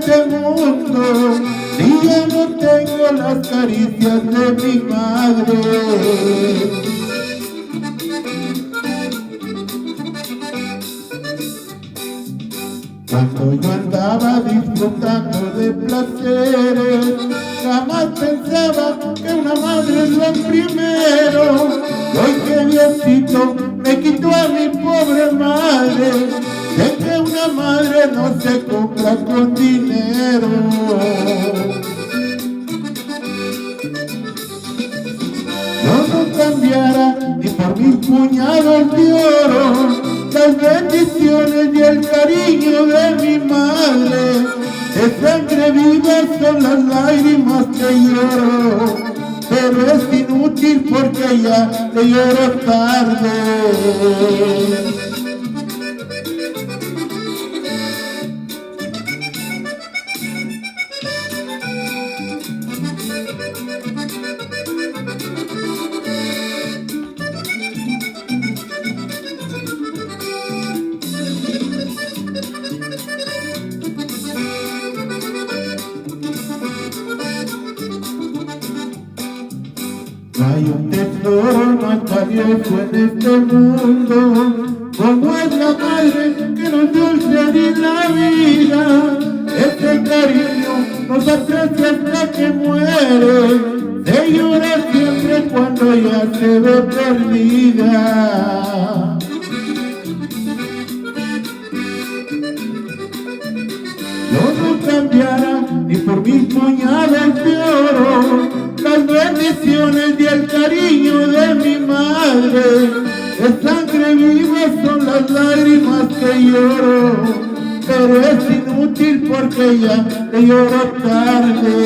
este mundo si ya no tengo las caricias de mi madre? Cuando yo andaba disfrutando de placeres, jamás pensaba que una madre es lo primero. Y hoy que Diosito me quitó a mi pobre madre, sé que una madre no se compra con dinero. Yo no cambiara ni por mis puñados de oro las bendiciones y el cariño de mi madre. De sangre viva son las lágrimas que lloro, pero es inútil porque ya le lloro tarde. No hay un tesoro más valioso en este mundo como es la madre que nos dio el ser y la vida. Este cariño nos aprecia hasta que muere, se llora siempre cuando ella se ve perdida. Yo no cambiara ni por mis puñadas de oro las bendiciones y el cariño de mi madre. De sangre viva son las lágrimas que lloro, pero es inútil porque ya le lloro tarde.